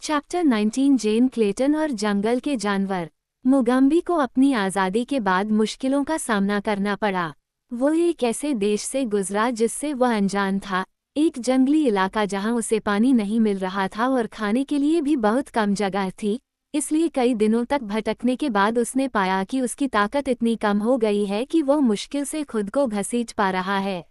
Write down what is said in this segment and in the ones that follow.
Chapter 19 जेन Clayton और जंगल के जानवर। मोगम्बी को अपनी आज़ादी के बाद मुश्किलों का सामना करना पड़ा। वो एक ऐसे देश से गुजरा जिससे वह अनजान था, एक जंगली इलाका जहां उसे पानी नहीं मिल रहा था और खाने के लिए भी बहुत कम जगह थी। इसलिए कई दिनों तक भटकने के बाद उसने पाया कि उसकी ताकत इतनी कम हो गई है कि वह मुश्किल से खुद को घसीट पा रहा है।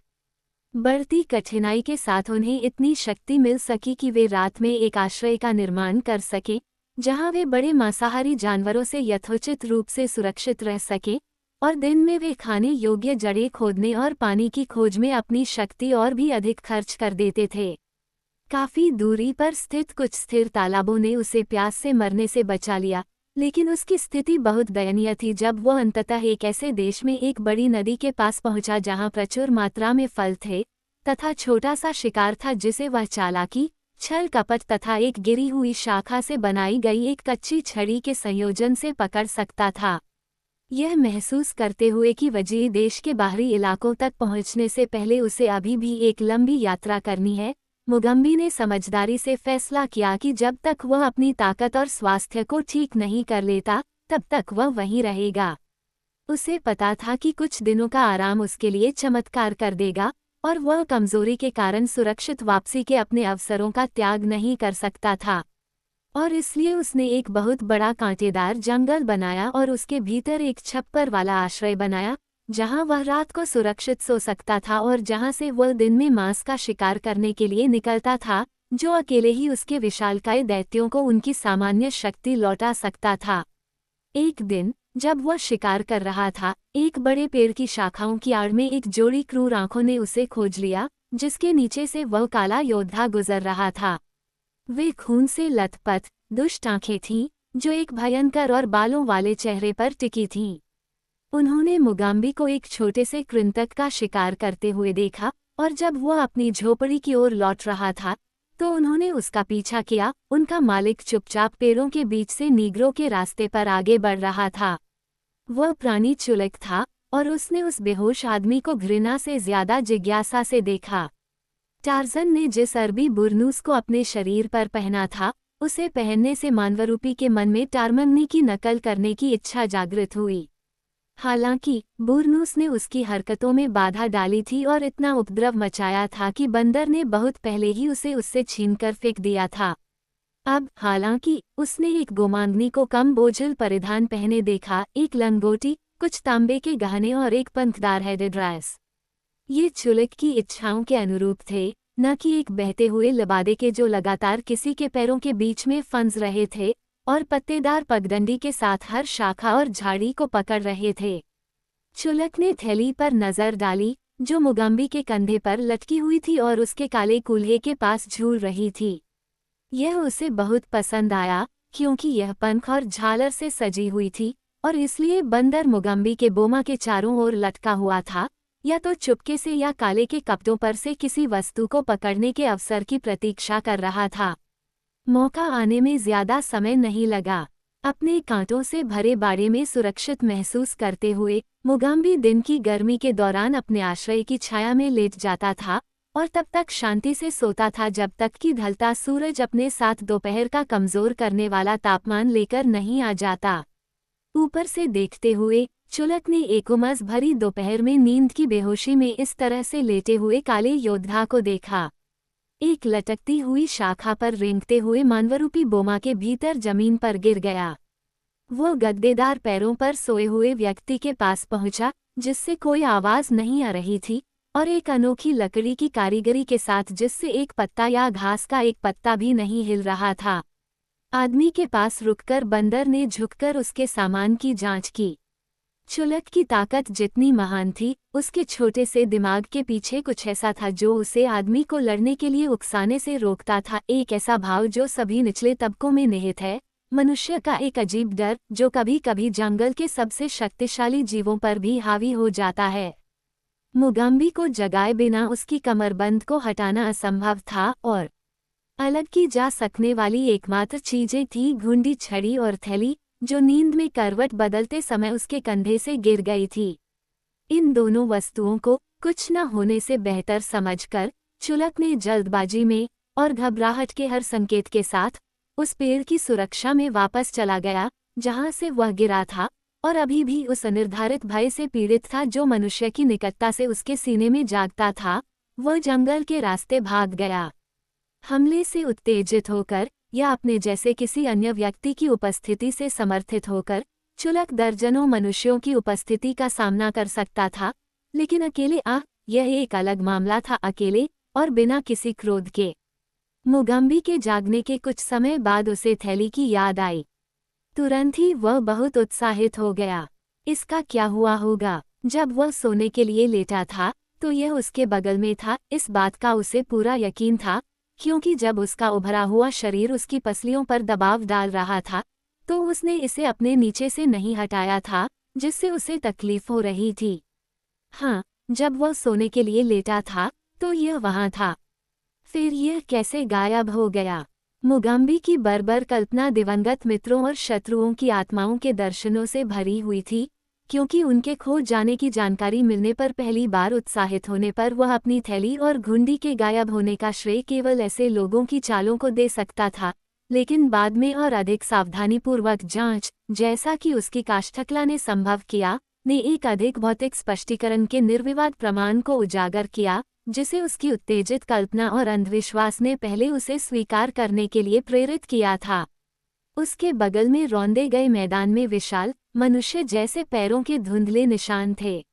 बढ़ती कठिनाई के साथ उन्हें इतनी शक्ति मिल सकी कि वे रात में एक आश्रय का निर्माण कर सके, जहां वे बड़े मांसाहारी जानवरों से यथोचित रूप से सुरक्षित रह सके, और दिन में वे खाने योग्य जड़ें खोदने और पानी की खोज में अपनी शक्ति और भी अधिक खर्च कर देते थे। काफी दूरी पर स्थित कुछ स्थिर तालाबों ने उसे प्यास से मरने से बचा लिया, लेकिन उसकी स्थिति बहुत दयनीय थी जब वह अंततः एक ऐसे देश में एक बड़ी नदी के पास पहुंचा जहां प्रचुर मात्रा में फल थे तथा छोटा सा शिकार था जिसे वह चालाकी, छल कपट तथा एक गिरी हुई शाखा से बनाई गई एक कच्ची छड़ी के संयोजन से पकड़ सकता था। यह महसूस करते हुए कि वजीर देश के बाहरी इलाकों तक पहुंचने से पहले उसे अभी भी एक लंबी यात्रा करनी है, मोगम्बी ने समझदारी से फैसला किया कि जब तक वह अपनी ताकत और स्वास्थ्य को ठीक नहीं कर लेता तब तक वह वहीं रहेगा। उसे पता था कि कुछ दिनों का आराम उसके लिए चमत्कार कर देगा, और वह कमजोरी के कारण सुरक्षित वापसी के अपने अवसरों का त्याग नहीं कर सकता था। और इसलिए उसने एक बहुत बड़ा कांटेदार जंगल बनाया और उसके भीतर एक छप्पर वाला आश्रय बनाया, जहां वह रात को सुरक्षित सो सकता था और जहां से वह दिन में मांस का शिकार करने के लिए निकलता था, जो अकेले ही उसके विशालकाय दैत्यों को उनकी सामान्य शक्ति लौटा सकता था। एक दिन जब वह शिकार कर रहा था, एक बड़े पेड़ की शाखाओं की आड़ में एक जोड़ी क्रूर आंखों ने उसे खोज लिया, जिसके नीचे से वह काला योद्धा गुजर रहा था। वे खून से लथपथ, दुष्ट आंखें थीं, जो एक भयंकर और बालों वाले चेहरे पर टिकी थीं। उन्होंने मोगम्बी को एक छोटे से कृंतक का शिकार करते हुए देखा, और जब वह अपनी झोपड़ी की ओर लौट रहा था तो उन्होंने उसका पीछा किया। उनका मालिक चुपचाप पेड़ों के बीच से नीग्रो के रास्ते पर आगे बढ़ रहा था। वह प्राणी चुलक था, और उसने उस बेहोश आदमी को घृणा से ज्यादा जिज्ञासा से देखा। टार्ज़न ने जिस अरबी बुरनूस को अपने शरीर पर पहना था, उसे पहनने से मानवरूपी के मन में टारमंगनी की नकल करने की इच्छा जागृत हुई। हालांकि बुरनूस ने उसकी हरकतों में बाधा डाली थी और इतना उपद्रव मचाया था कि बंदर ने बहुत पहले ही उसे उससे छीनकर फेंक दिया था। अब हालांकि उसने एक गोमांगनी को कम बोझिल परिधान पहने देखा, एक लंगोटी, कुछ तांबे के गहने और एक पंखदार हेडेड ड्रेस। ये चुलक की इच्छाओं के अनुरूप थे, न कि एक बहते हुए लबादे के जो लगातार किसी के पैरों के बीच में फंस रहे थे और पत्तेदार पगडंडी के साथ हर शाखा और झाड़ी को पकड़ रहे थे। चुलक ने थैली पर नजर डाली, जो मोगम्बी के कंधे पर लटकी हुई थी और उसके काले कूल्हे के पास झूल रही थी। यह उसे बहुत पसंद आया, क्योंकि यह पंख और झालर से सजी हुई थी, और इसलिए बंदर मोगम्बी के बोमा के चारों ओर लटका हुआ था, या तो चुपके से या काले के कपड़ों पर से किसी वस्तु को पकड़ने के अवसर की प्रतीक्षा कर रहा था। मौका आने में ज्यादा समय नहीं लगा। अपने कांटों से भरे बाड़े में सुरक्षित महसूस करते हुए मोगम्बी दिन की गर्मी के दौरान अपने आश्रय की छाया में लेट जाता था और तब तक शांति से सोता था जब तक कि ढलता सूरज अपने साथ दोपहर का कमजोर करने वाला तापमान लेकर नहीं आ जाता। ऊपर से देखते हुए चुलक ने एक उमस भरी दोपहर में नींद की बेहोशी में इस तरह से लेटे हुए काले योद्धा को देखा। एक लटकती हुई शाखा पर रेंगते हुए मानवरूपी बोमा के भीतर जमीन पर गिर गया। वो गद्देदार पैरों पर सोए हुए व्यक्ति के पास पहुंचा, जिससे कोई आवाज नहीं आ रही थी, और एक अनोखी लकड़ी की कारीगरी के साथ जिससे एक पत्ता या घास का एक पत्ता भी नहीं हिल रहा था। आदमी के पास रुककर बंदर ने झुककर उसके सामान की जांच की। चुलक की ताकत जितनी महान थी, उसके छोटे से दिमाग के पीछे कुछ ऐसा था जो उसे आदमी को लड़ने के लिए उकसाने से रोकता था, एक ऐसा भाव जो सभी निचले तबकों में निहित है, मनुष्य का एक अजीब डर जो कभी कभी जंगल के सबसे शक्तिशाली जीवों पर भी हावी हो जाता है। मोगम्बी को जगाए बिना उसकी कमरबंद को हटाना असंभव था, और अलग की जा सकने वाली एकमात्र चीजें थी घुंडी छड़ी और थैली, जो नींद में करवट बदलते समय उसके कंधे से गिर गई थी। इन दोनों वस्तुओं को कुछ न होने से बेहतर समझकर चुलक ने जल्दबाजी में और घबराहट के हर संकेत के साथ उस पेड़ की सुरक्षा में वापस चला गया जहां से वह गिरा था, और अभी भी उस अनिर्धारित भय से पीड़ित था जो मनुष्य की निकटता से उसके सीने में जागता था। वह जंगल के रास्ते भाग गया। हमले से उत्तेजित होकर या अपने जैसे किसी अन्य व्यक्ति की उपस्थिति से समर्थित होकर चुलक दर्जनों मनुष्यों की उपस्थिति का सामना कर सकता था, लेकिन अकेले यह एक अलग मामला था, अकेले और बिना किसी क्रोध के। मुगम्बी के जागने के कुछ समय बाद उसे थैली की याद आई। तुरंत ही वह बहुत उत्साहित हो गया। इसका क्या हुआ होगा? जब वह सोने के लिए लेटा था तो यह उसके बगल में था। इस बात का उसे पूरा यकीन था, क्योंकि जब उसका उभरा हुआ शरीर उसकी पसलियों पर दबाव डाल रहा था तो उसने इसे अपने नीचे से नहीं हटाया था, जिससे उसे तकलीफ हो रही थी। हाँ, जब वह सोने के लिए लेटा था तो यह वहाँ था। फिर यह कैसे गायब हो गया? मुगम्बी की बर्बर कल्पना दिवंगत मित्रों और शत्रुओं की आत्माओं के दर्शनों से भरी हुई थी, क्योंकि उनके खो जाने की जानकारी मिलने पर पहली बार उत्साहित होने पर वह अपनी थैली और घुंडी के गायब होने का श्रेय केवल ऐसे लोगों की चालों को दे सकता था। लेकिन बाद में और अधिक सावधानीपूर्वक जांच, जैसा कि उसकी काष्ठकला ने संभव किया, ने एक अधिक भौतिक स्पष्टीकरण के निर्विवाद प्रमाण को उजागर किया, जिसे उसकी उत्तेजित कल्पना और अंधविश्वास ने पहले उसे स्वीकार करने के लिए प्रेरित किया था। उसके बगल में रौंदे गए मैदान में विशाल, मनुष्य जैसे पैरों के धुंधले निशान थे।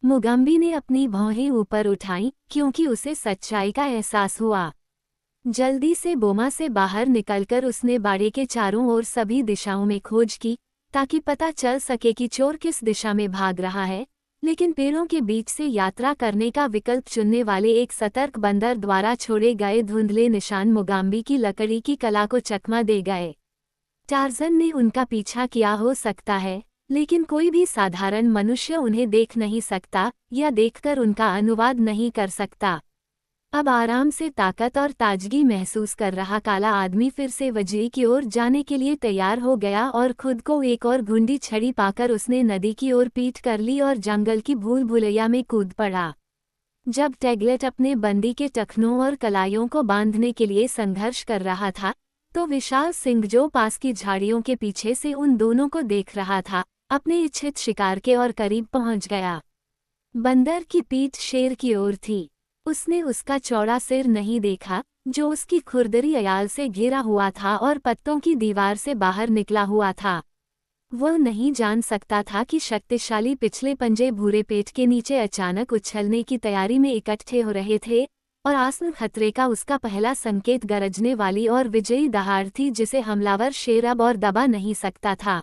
मुगम्बी ने अपनी भौहें ऊपर उठाईं, क्योंकि उसे सच्चाई का एहसास हुआ। जल्दी से बोमा से बाहर निकलकर उसने बाड़े के चारों ओर सभी दिशाओं में खोज की, ताकि पता चल सके कि चोर किस दिशा में भाग रहा है। लेकिन पेड़ों के बीच से यात्रा करने का विकल्प चुनने वाले एक सतर्क बंदर द्वारा छोड़े गए धुंधले निशान मुगम्बी की लकड़ी की कला को चकमा दे गए। टार्ज़न ने उनका पीछा किया हो सकता है, लेकिन कोई भी साधारण मनुष्य उन्हें देख नहीं सकता या देखकर उनका अनुवाद नहीं कर सकता। अब आराम से ताकत और ताजगी महसूस कर रहा काला आदमी फिर से वजरी की ओर जाने के लिए तैयार हो गया, और खुद को एक और घुंडी छड़ी पाकर उसने नदी की ओर पीठ कर ली और जंगल की भूल भुलैया में कूद पड़ा। जब टैगलेट अपने बंदी के टखनों और कलाइयों को बांधने के लिए संघर्ष कर रहा था, तो विशाल सिंह जो पास की झाड़ियों के पीछे से उन दोनों को देख रहा था, अपने इच्छित शिकार के और करीब पहुंच गया। बंदर की पीठ शेर की ओर थी। उसने उसका चौड़ा सिर नहीं देखा, जो उसकी खुरदरी अयाल से घिरा हुआ था और पत्तों की दीवार से बाहर निकला हुआ था। वह नहीं जान सकता था कि शक्तिशाली पिछले पंजे भूरे पेट के नीचे अचानक उछलने की तैयारी में इकट्ठे हो रहे थे, और आसन्न खतरे का उसका पहला संकेत गरजने वाली और विजयी दहाड़ थी, जिसे हमलावर शेर अब और दबा नहीं सकता था।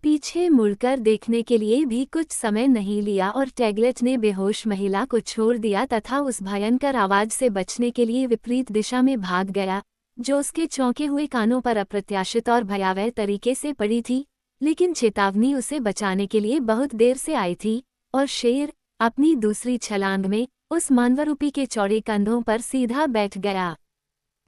पीछे मुड़कर देखने के लिए भी कुछ समय नहीं लिया और टैगलेट ने बेहोश महिला को छोड़ दिया तथा उस भयंकर आवाज से बचने के लिए विपरीत दिशा में भाग गया, जो उसके चौंके हुए कानों पर अप्रत्याशित और भयावह तरीके से पड़ी थी। लेकिन चेतावनी उसे बचाने के लिए बहुत देर से आई थी, और शेर अपनी दूसरी छलांग में उस मानवरूपी के चौड़े कंधों पर सीधा बैठ गया।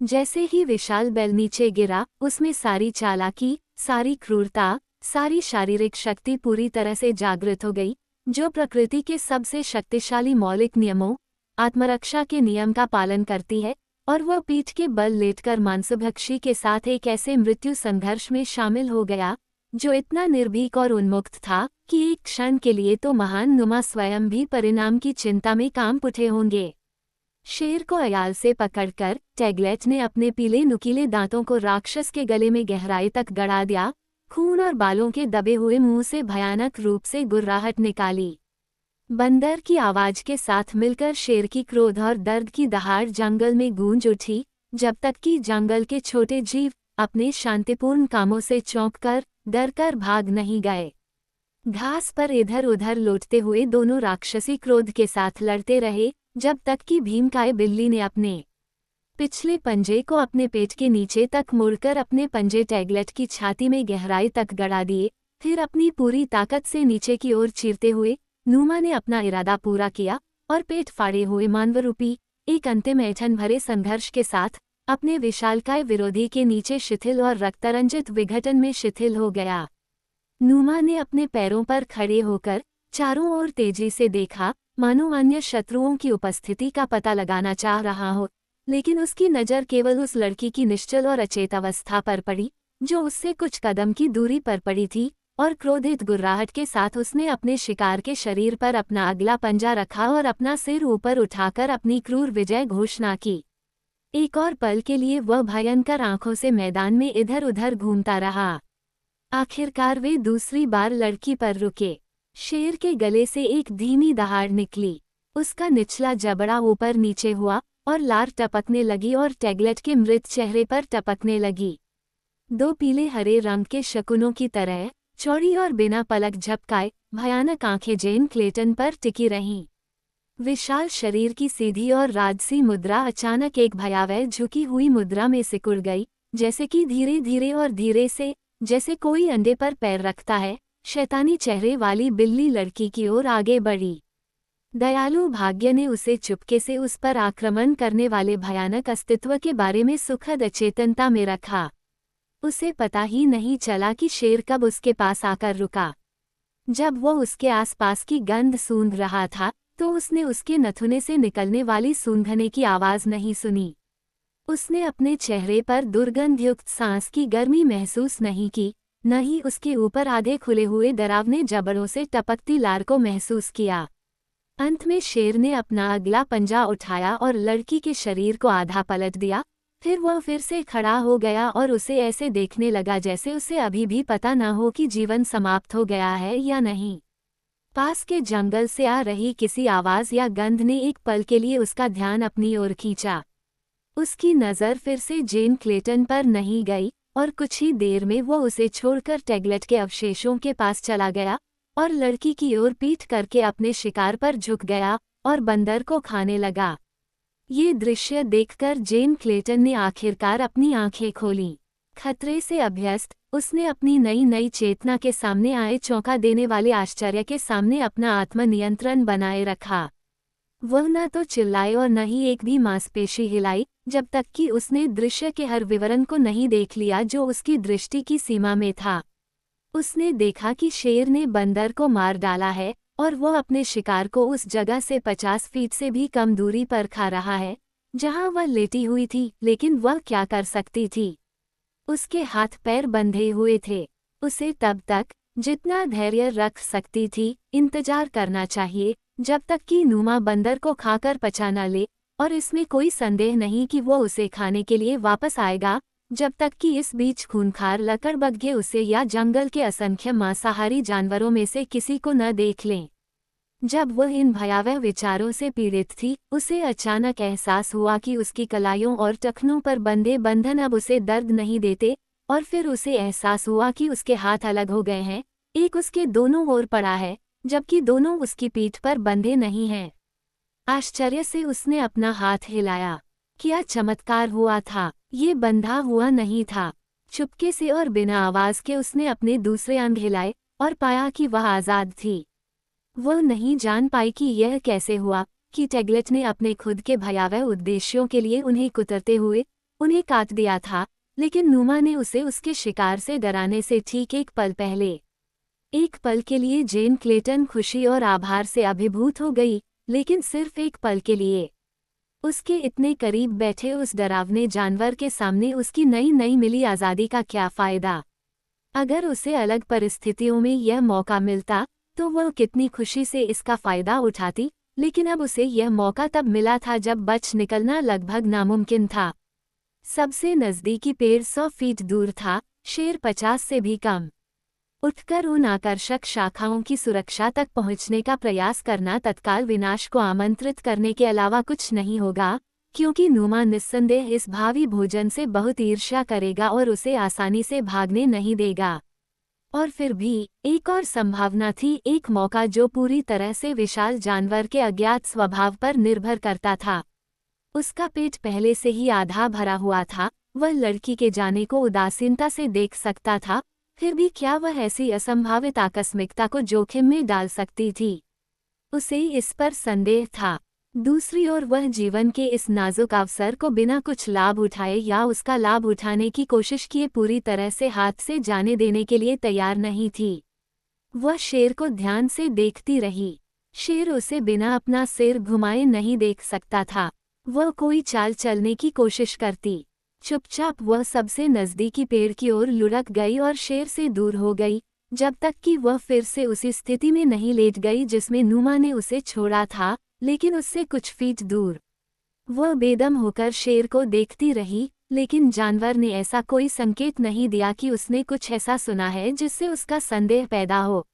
जैसे ही विशाल बैल नीचे गिरा, उसमें सारी चालाकी, सारी क्रूरता, सारी शारीरिक शक्ति पूरी तरह से जागृत हो गई, जो प्रकृति के सबसे शक्तिशाली मौलिक नियमों, आत्मरक्षा के नियम का पालन करती है, और वह पीठ के बल लेटकर मांसभक्षी के साथ एक ऐसे मृत्यु संघर्ष में शामिल हो गया, जो इतना निर्भीक और उन्मुक्त था कि एक क्षण के लिए तो महान नुमा स्वयं भी परिणाम की चिंता में कांप उठे होंगे। शेर को अयाल से पकड़कर टैगलेट ने अपने पीले नुकीले दांतों को राक्षस के गले में गहराई तक गड़ा दिया। खून और बालों के दबे हुए मुंह से भयानक रूप से गुर्राहट निकाली। बंदर की आवाज के साथ मिलकर शेर की क्रोध और दर्द की दहाड़ जंगल में गूंज उठी, जब तक कि जंगल के छोटे जीव अपने शांतिपूर्ण कामों से चौंककर डरकर भाग नहीं गए। घास पर इधर उधर लौटते हुए दोनों राक्षसी क्रोध के साथ लड़ते रहे, जब तक कि भीमकाय बिल्ली ने अपने पिछले पंजे को अपने पेट के नीचे तक मोड़कर अपने पंजे टैगलेट की छाती में गहराई तक गड़ा दिए। फिर अपनी पूरी ताकत से नीचे की ओर चीरते हुए नुमा ने अपना इरादा पूरा किया और पेट फाड़े हुए मानवरूपी एक अंतिम ऐंठन भरे संघर्ष के साथ अपने विशालकाय विरोधी के नीचे शिथिल और रक्तरंजित विघटन में शिथिल हो गया। नुमा ने अपने पैरों पर खड़े होकर चारों ओर तेजी से देखा, मानो अन्य शत्रुओं की उपस्थिति का पता लगाना चाह रहा हो, लेकिन उसकी नज़र केवल उस लड़की की निश्चल और अचेत अवस्था पर पड़ी, जो उससे कुछ कदम की दूरी पर पड़ी थी, और क्रोधित गुर्राहट के साथ उसने अपने शिकार के शरीर पर अपना अगला पंजा रखा और अपना सिर ऊपर उठाकर अपनी क्रूर विजय घोषणा की। एक और पल के लिए वह भयंकर आंखों से मैदान में इधर उधर घूमता रहा। आखिरकार वे दूसरी बार लड़की पर रुके। शेर के गले से एक धीमी दहाड़ निकली। उसका निचला जबड़ा ऊपर नीचे हुआ और लार टपकने लगी और टैगलेट के मृत चेहरे पर टपकने लगी। दो पीले हरे रंग के शकुनों की तरह चौड़ी और बिना पलक झपकाए भयानक आंखें जेन क्लेटन पर टिकी रहीं। विशाल शरीर की सीधी और राजसी मुद्रा अचानक एक भयावह झुकी हुई मुद्रा में सिकुड़ गई, जैसे कि धीरे धीरे और धीरे से, जैसे कोई अंडे पर पैर रखता है, शैतानी चेहरे वाली बिल्ली लड़की की ओर आगे बढ़ी। दयालु भाग्य ने उसे चुपके से उस पर आक्रमण करने वाले भयानक अस्तित्व के बारे में सुखद अचेतनता में रखा। उसे पता ही नहीं चला कि शेर कब उसके पास आकर रुका। जब वो उसके आसपास की गंध सूंघ रहा था, तो उसने उसके नथुने से निकलने वाली सूंघने की आवाज़ नहीं सुनी। उसने अपने चेहरे पर दुर्गंधयुक्त सांस की गर्मी महसूस नहीं की, न ही उसके ऊपर आधे खुले हुए डरावने जबड़ों से टपकती लार को महसूस किया। अंत में शेर ने अपना अगला पंजा उठाया और लड़की के शरीर को आधा पलट दिया। फिर वह फिर से खड़ा हो गया और उसे ऐसे देखने लगा जैसे उसे अभी भी पता न हो कि जीवन समाप्त हो गया है या नहीं। पास के जंगल से आ रही किसी आवाज़ या गंध ने एक पल के लिए उसका ध्यान अपनी ओर खींचा। उसकी नज़र फिर से जेन क्लेटन पर नहीं गई और कुछ ही देर में वो उसे छोड़कर टैगलेट के अवशेषों के पास चला गया और लड़की की ओर पीठ करके अपने शिकार पर झुक गया और बंदर को खाने लगा। ये दृश्य देखकर जेन क्लेटन ने आखिरकार अपनी आंखें खोलीं। खतरे से अभ्यस्त, उसने अपनी नई नई चेतना के सामने आए चौंका देने वाले आश्चर्य के सामने अपना आत्मनियंत्रण बनाए रखा। वह न तो चिल्लाए और न ही एक भी मांसपेशी हिलाई, जब तक कि उसने दृश्य के हर विवरण को नहीं देख लिया जो उसकी दृष्टि की सीमा में था। उसने देखा कि शेर ने बंदर को मार डाला है और वह अपने शिकार को उस जगह से 50 फीट से भी कम दूरी पर खा रहा है जहां वह लेटी हुई थी, लेकिन वह क्या कर सकती थी? उसके हाथ पैर बंधे हुए थे। उसे तब तक, जितना धैर्य रख सकती थी, इंतजार करना चाहिए, जब तक कि नूमा बंदर को खाकर पचा न ले, और इसमें कोई संदेह नहीं कि वो उसे खाने के लिए वापस आएगा, जब तक कि इस बीच खूंखार लकड़बग्घे उसे या जंगल के असंख्य मांसाहारी जानवरों में से किसी को न देख लें। जब वह इन भयावह विचारों से पीड़ित थी, उसे अचानक एहसास हुआ कि उसकी कलाइयों और टखनों पर बंधे बंधन अब उसे दर्द नहीं देते, और फिर उसे एहसास हुआ कि उसके हाथ अलग हो गए हैं, एक उसके दोनों ओर पड़ा है, जबकि दोनों उसकी पीठ पर बंधे नहीं हैं। आश्चर्य से उसने अपना हाथ हिलाया। क्या चमत्कार हुआ था! ये बंधा हुआ नहीं था। चुपके से और बिना आवाज के उसने अपने दूसरे अंग हिलाए और पाया कि वह आज़ाद थी। वह नहीं जान पाई कि यह कैसे हुआ कि टैगलेट ने अपने खुद के भयावह उद्देश्यों के लिए उन्हें कुतरते हुए उन्हें काट दिया था, लेकिन नूमा ने उसे उसके शिकार से डराने से ठीक एक पल पहले। एक पल के लिए जेन क्लेटन खुशी और आभार से अभिभूत हो गई, लेकिन सिर्फ एक पल के लिए। उसके इतने करीब बैठे उस डरावने जानवर के सामने उसकी नई नई मिली आज़ादी का क्या फ़ायदा? अगर उसे अलग परिस्थितियों में यह मौका मिलता तो वह कितनी खुशी से इसका फ़ायदा उठाती, लेकिन अब उसे यह मौका तब मिला था जब बच निकलना लगभग नामुमकिन था। सबसे नज़दीकी पेड़ 100 फीट दूर था, शेर 50 से भी कम। उठकर उन आकर्षक शाखाओं की सुरक्षा तक पहुंचने का प्रयास करना तत्काल विनाश को आमंत्रित करने के अलावा कुछ नहीं होगा, क्योंकि नूमा निस्संदेह इस भावी भोजन से बहुत ईर्ष्या करेगा और उसे आसानी से भागने नहीं देगा। और फिर भी एक और संभावना थी, एक मौका जो पूरी तरह से विशाल जानवर के अज्ञात स्वभाव पर निर्भर करता था। उसका पेट पहले से ही आधा भरा हुआ था, वह लड़की के जाने को उदासीनता से देख सकता था, फिर भी क्या वह ऐसी असंभावित आकस्मिकता को जोखिम में डाल सकती थी? उसे इस पर संदेह था। दूसरी ओर वह जीवन के इस नाजुक अवसर को बिना कुछ लाभ उठाए या उसका लाभ उठाने की कोशिश किए पूरी तरह से हाथ से जाने देने के लिए तैयार नहीं थी। वह शेर को ध्यान से देखती रही। शेर उसे बिना अपना सिर घुमाए नहीं देख सकता था। वह कोई चाल चलने की कोशिश करती। चुपचाप वह सबसे नजदीकी पेड़ की ओर लुढ़क गई और शेर से दूर हो गई, जब तक कि वह फिर से उसी स्थिति में नहीं लेट गई जिसमें नुमा ने उसे छोड़ा था, लेकिन उससे कुछ फीट दूर। वह बेदम होकर शेर को देखती रही, लेकिन जानवर ने ऐसा कोई संकेत नहीं दिया कि उसने कुछ ऐसा सुना है जिससे उसका संदेह पैदा हो।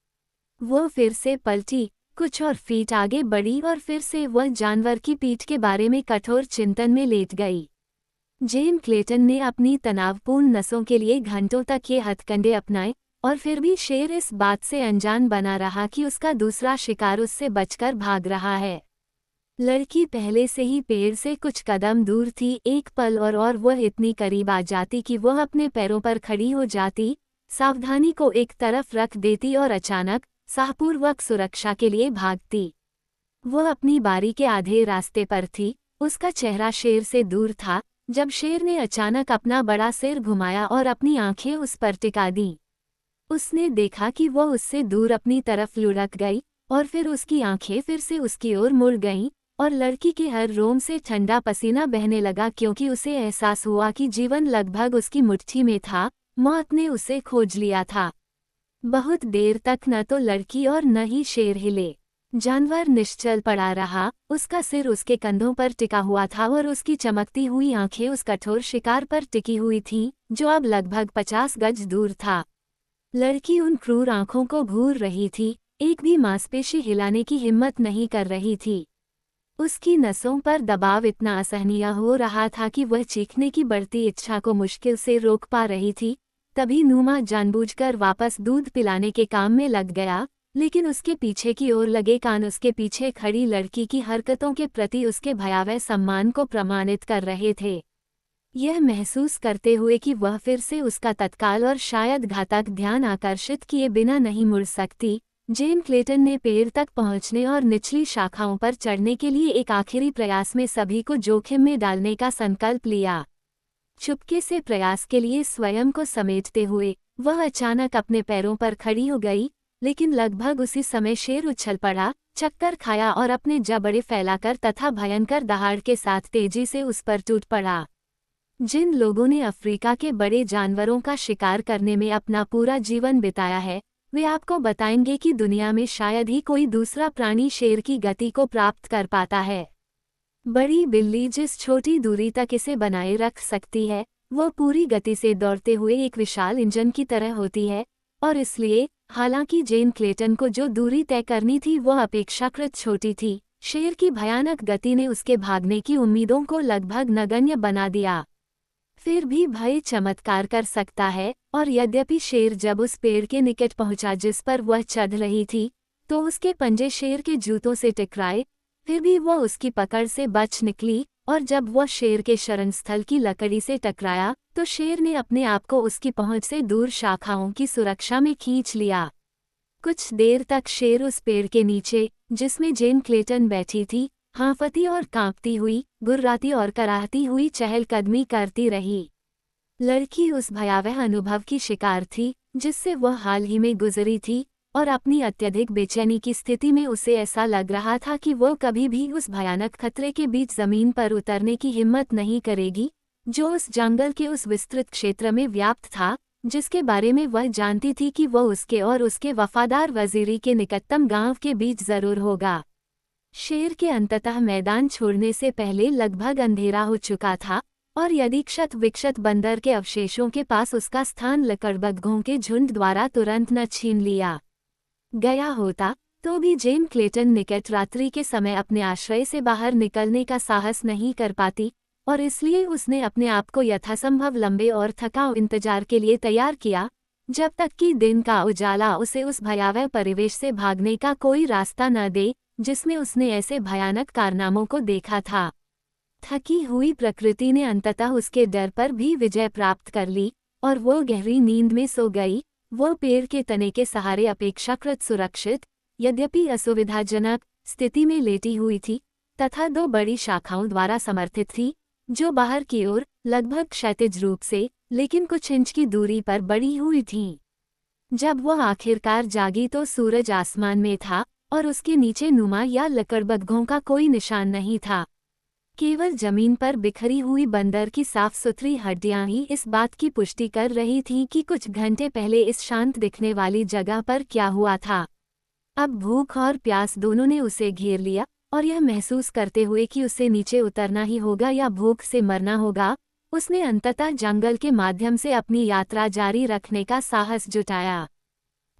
वह फिर से पलटी, कुछ और फीट आगे बढ़ी और फिर से वह जानवर की पीठ के बारे में कठोर चिंतन में लेट गई। जेन क्लेटन ने अपनी तनावपूर्ण नसों के लिए घंटों तक ये हथकंडे अपनाए, और फिर भी शेर इस बात से अनजान बना रहा कि उसका दूसरा शिकार उससे बचकर भाग रहा है। लड़की पहले से ही पेड़ से कुछ कदम दूर थी। एक पल और वह इतनी करीब आ जाती कि वह अपने पैरों पर खड़ी हो जाती, सावधानी को एक तरफ रख देती और अचानक साहपूर्वक सुरक्षा के लिए भागती। वह अपनी बारी के आधे रास्ते पर थी, उसका चेहरा शेर से दूर था, जब शेर ने अचानक अपना बड़ा सिर घुमाया और अपनी आंखें उस पर टिका दी। उसने देखा कि वह उससे दूर अपनी तरफ लुढ़क गई, और फिर उसकी आंखें फिर से उसकी ओर मुड़ गईं, और लड़की के हर रोम से ठंडा पसीना बहने लगा क्योंकि उसे एहसास हुआ कि जीवन लगभग उसकी मुट्ठी में था, मौत ने उसे खोज लिया था। बहुत देर तक न तो लड़की और न ही शेर हिले। जानवर निश्चल पड़ा रहा, उसका सिर उसके कंधों पर टिका हुआ था और उसकी चमकती हुई आंखें उस कठोर शिकार पर टिकी हुई थीं, जो अब लगभग 50 गज दूर था। लड़की उन क्रूर आंखों को घूर रही थी, एक भी मांसपेशी हिलाने की हिम्मत नहीं कर रही थी। उसकी नसों पर दबाव इतना असहनीय हो रहा था कि वह चीखने की बढ़ती इच्छा को मुश्किल से रोक पा रही थी। तभी नुमा जानबूझकर वापस दूध पिलाने के काम में लग गया, लेकिन उसके पीछे की ओर लगे कान उसके पीछे खड़ी लड़की की हरकतों के प्रति उसके भयावह सम्मान को प्रमाणित कर रहे थे। यह महसूस करते हुए कि वह फिर से उसका तत्काल और शायद घातक ध्यान आकर्षित किए बिना नहीं मुड़ सकती, जेन क्लेटन ने पेड़ तक पहुंचने और निचली शाखाओं पर चढ़ने के लिए एक आखिरी प्रयास में सभी को जोखिम में डालने का संकल्प लिया। चुपके से प्रयास के लिए स्वयं को समेटते हुए वह अचानक अपने पैरों पर खड़ी हो गई, लेकिन लगभग उसी समय शेर उछल पड़ा, चक्कर खाया और अपने जबड़े फैलाकर तथा भयंकर दहाड़ के साथ तेजी से उस पर टूट पड़ा। जिन लोगों ने अफ्रीका के बड़े जानवरों का शिकार करने में अपना पूरा जीवन बिताया है, वे आपको बताएंगे कि दुनिया में शायद ही कोई दूसरा प्राणी शेर की गति को प्राप्त कर पाता है। बड़ी बिल्ली जिस छोटी दूरी तक इसे बनाए रख सकती है, वह पूरी गति से दौड़ते हुए एक विशाल इंजन की तरह होती है, और इसलिए हालांकि जेन क्लेटन को जो दूरी तय करनी थी वह अपेक्षाकृत छोटी थी, शेर की भयानक गति ने उसके भागने की उम्मीदों को लगभग नगण्य बना दिया। फिर भी भय चमत्कार कर सकता है, और यद्यपि शेर जब उस पेड़ के निकट पहुंचा जिस पर वह चढ़ रही थी, तो उसके पंजे शेर के जूतों से टकराए, फिर भी वह उसकी पकड़ से बच निकली, और जब वह शेर के शरणस्थल की लकड़ी से टकराया तो शेर ने अपने आप को उसकी पहुंच से दूर शाखाओं की सुरक्षा में खींच लिया। कुछ देर तक शेर उस पेड़ के नीचे, जिसमें जेन क्लेटन बैठी थी, हांफती और कांपती हुई, गुर्राती और कराहती हुई चहलकदमी करती रही। लड़की उस भयावह अनुभव की शिकार थी जिससे वह हाल ही में गुजरी थी, और अपनी अत्यधिक बेचैनी की स्थिति में उसे ऐसा लग रहा था कि वह कभी भी उस भयानक खतरे के बीच जमीन पर उतरने की हिम्मत नहीं करेगी, जो उस जंगल के उस विस्तृत क्षेत्र में व्याप्त था, जिसके बारे में वह जानती थी कि वह उसके और उसके वफादार वजीरी के निकटतम गांव के बीच जरूर होगा। शेर के अंततः मैदान छोड़ने से पहले लगभग अंधेरा हो चुका था, और यदि क्षत विक्षत बंदर के अवशेषों के पास उसका स्थान लकड़बग्घों के झुंड द्वारा तुरंत न छीन लिया गया होता, तो भी जेन क्लेटन निकट रात्रि के समय अपने आश्रय से बाहर निकलने का साहस नहीं कर पाती, और इसलिए उसने अपने आप को यथासंभव लंबे और थकाऊ इंतजार के लिए तैयार किया, जब तक कि दिन का उजाला उसे उस भयावह परिवेश से भागने का कोई रास्ता न दे जिसमें उसने ऐसे भयानक कारनामों को देखा था। थकी हुई प्रकृति ने अंततः उसके डर पर भी विजय प्राप्त कर ली, और वो गहरी नींद में सो गई। वो पेड़ के तने के सहारे अपेक्षाकृत सुरक्षित, यद्यपि असुविधाजनक स्थिति में लेटी हुई थी, तथा दो बड़ी शाखाओं द्वारा समर्थित थी, जो बाहर की ओर लगभग क्षैतिज रूप से लेकिन कुछ इंच की दूरी पर बढ़ी हुई थीं। जब वह आखिरकार जागी तो सूरज आसमान में था, और उसके नीचे नुमा या लकड़बग्घों का कोई निशान नहीं था। केवल जमीन पर बिखरी हुई बंदर की साफ सुथरी हड्डियां ही इस बात की पुष्टि कर रही थीं कि कुछ घंटे पहले इस शांत दिखने वाली जगह पर क्या हुआ था। अब भूख और प्यास दोनों ने उसे घेर लिया, और यह महसूस करते हुए कि उसे नीचे उतरना ही होगा या भूख से मरना होगा, उसने अंततः जंगल के माध्यम से अपनी यात्रा जारी रखने का साहस जुटाया।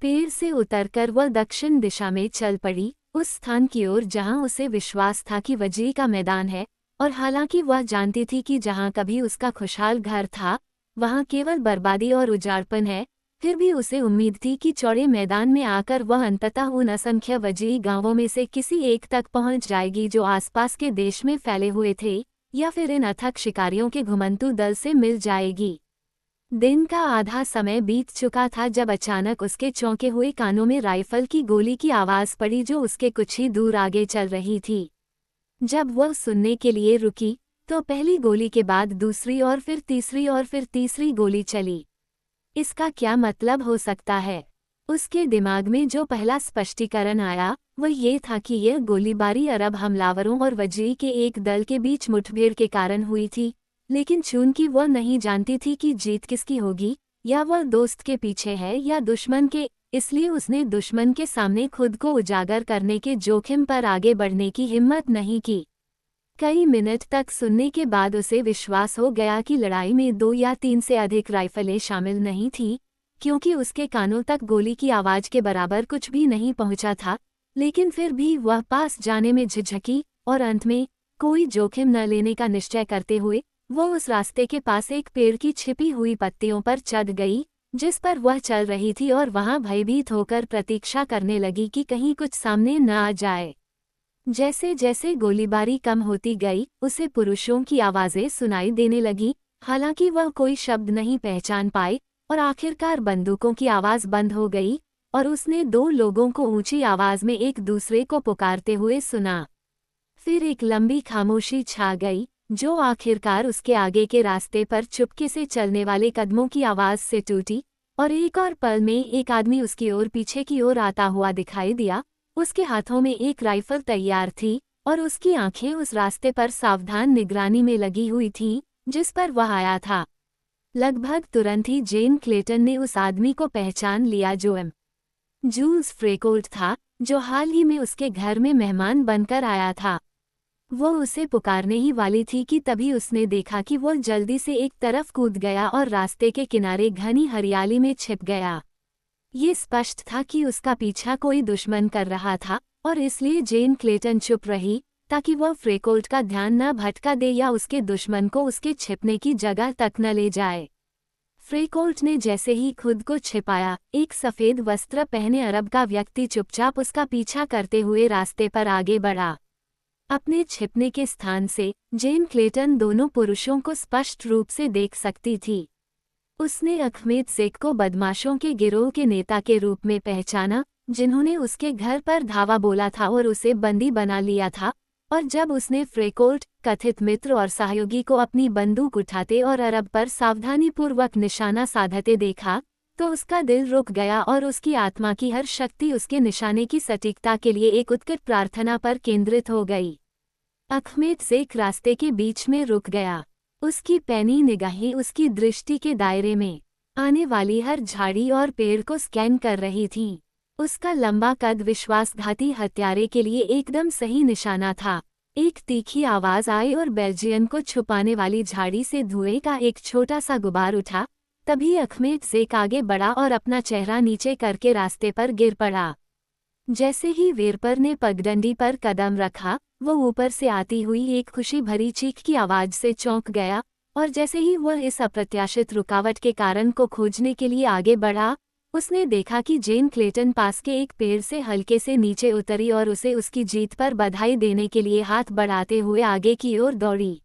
पेड़ से उतरकर वह दक्षिण दिशा में चल पड़ी, उस स्थान की ओर जहां उसे विश्वास था कि वजरी का मैदान है, और हालांकि वह जानती थी कि जहां कभी उसका खुशहाल घर था वहां केवल बर्बादी और उजाड़पन है, फिर भी उसे उम्मीद थी कि चौड़े मैदान में आकर वह अंततः उन असंख्य वजरी गांवों में से किसी एक तक पहुंच जाएगी जो आसपास के देश में फैले हुए थे, या फिर इन अथक शिकारियों के घुमंतू दल से मिल जाएगी। दिन का आधा समय बीत चुका था जब अचानक उसके चौंके हुए कानों में राइफल की गोली की आवाज़ पड़ी जो उसके कुछ ही दूर आगे चल रही थी। जब वह सुनने के लिए रुकी तो पहली गोली के बाद दूसरी और फिर तीसरी गोली चली। इसका क्या मतलब हो सकता है? उसके दिमाग में जो पहला स्पष्टीकरण आया वह ये था कि यह गोलीबारी अरब हमलावरों और वजरी के एक दल के बीच मुठभेड़ के कारण हुई थी, लेकिन चूंकि वह नहीं जानती थी कि जीत किसकी होगी, या वह दोस्त के पीछे है या दुश्मन के, इसलिए उसने दुश्मन के सामने खुद को उजागर करने के जोखिम पर आगे बढ़ने की हिम्मत नहीं की। कई मिनट तक सुनने के बाद उसे विश्वास हो गया कि लड़ाई में 2 या 3 से अधिक राइफलें शामिल नहीं थीं, क्योंकि उसके कानों तक गोली की आवाज़ के बराबर कुछ भी नहीं पहुंचा था, लेकिन फिर भी वह पास जाने में झिझकी, और अंत में कोई जोखिम न लेने का निश्चय करते हुए वो उस रास्ते के पास एक पेड़ की छिपी हुई पत्तियों पर चढ़ गई जिस पर वह चल रही थी, और वहां भयभीत होकर प्रतीक्षा करने लगी कि कहीं कुछ सामने न आ जाए। जैसे जैसे गोलीबारी कम होती गई उसे पुरुषों की आवाज़ें सुनाई देने लगी, हालांकि वह कोई शब्द नहीं पहचान पाई, और आखिरकार बंदूकों की आवाज़ बंद हो गई और उसने 2 लोगों को ऊंची आवाज़ में एक दूसरे को पुकारते हुए सुना। फिर एक लंबी खामोशी छा गई जो आखिरकार उसके आगे के रास्ते पर चुपके से चलने वाले कदमों की आवाज़ से टूटी, और एक और पल में एक आदमी उसकी ओर पीछे की ओर आता हुआ दिखाई दिया। उसके हाथों में एक राइफल तैयार थी और उसकी आंखें उस रास्ते पर सावधान निगरानी में लगी हुई थीं जिस पर वह आया था। लगभग तुरंत ही जेन क्लेटन ने उस आदमी को पहचान लिया जो जूल्स फ्रेकोल्ट था, जो हाल ही में उसके घर में मेहमान बनकर आया था। वो उसे पुकारने ही वाली थी कि तभी उसने देखा कि वो जल्दी से एक तरफ कूद गया और रास्ते के किनारे घनी हरियाली में छिप गया। ये स्पष्ट था कि उसका पीछा कोई दुश्मन कर रहा था, और इसलिए जेन क्लेटन चुप रही ताकि वह फ्रेकोल्ट का ध्यान न भटका दे या उसके दुश्मन को उसके छिपने की जगह तक न ले जाए। फ्रेकोल्ट ने जैसे ही खुद को छिपाया, एक सफ़ेद वस्त्र पहने अरब का व्यक्ति चुपचाप उसका पीछा करते हुए रास्ते पर आगे बढ़ा। अपने छिपने के स्थान से जेन क्लेटन दोनों पुरुषों को स्पष्ट रूप से देख सकती थी। उसने अखमेद शेख को बदमाशों के गिरोह के नेता के रूप में पहचाना जिन्होंने उसके घर पर धावा बोला था और उसे बंदी बना लिया था, और जब उसने फ्रेकोल्ट, कथित मित्र और सहयोगी को अपनी बंदूक उठाते और अरब पर सावधानीपूर्वक निशाना साधते देखा तो उसका दिल रुक गया और उसकी आत्मा की हर शक्ति उसके निशाने की सटीकता के लिए एक उत्कट प्रार्थना पर केंद्रित हो गई। अखमेद शेख रास्ते के बीच में रुक गया। उसकी पैनी निगाहें उसकी दृष्टि के दायरे में आने वाली हर झाड़ी और पेड़ को स्कैन कर रही थीं। उसका लंबा कद विश्वासघाती हत्यारे के लिए एकदम सही निशाना था। एक तीखी आवाज़ आई और बेल्जियन को छुपाने वाली झाड़ी से धुएं का एक छोटा सा गुबार उठा। तभी अखमेद शेख आगे बढ़ा और अपना चेहरा नीचे करके रास्ते पर गिर पड़ा। जैसे ही वेरपर ने पगडंडी पर कदम रखा, वो ऊपर से आती हुई एक खुशी भरी चीख की आवाज़ से चौंक गया, और जैसे ही वह इस अप्रत्याशित रुकावट के कारण को खोजने के लिए आगे बढ़ा, उसने देखा कि जेन क्लेटन पास के एक पेड़ से हल्के से नीचे उतरी और उसे उसकी जीत पर बधाई देने के लिए हाथ बढ़ाते हुए आगे की ओर दौड़ी।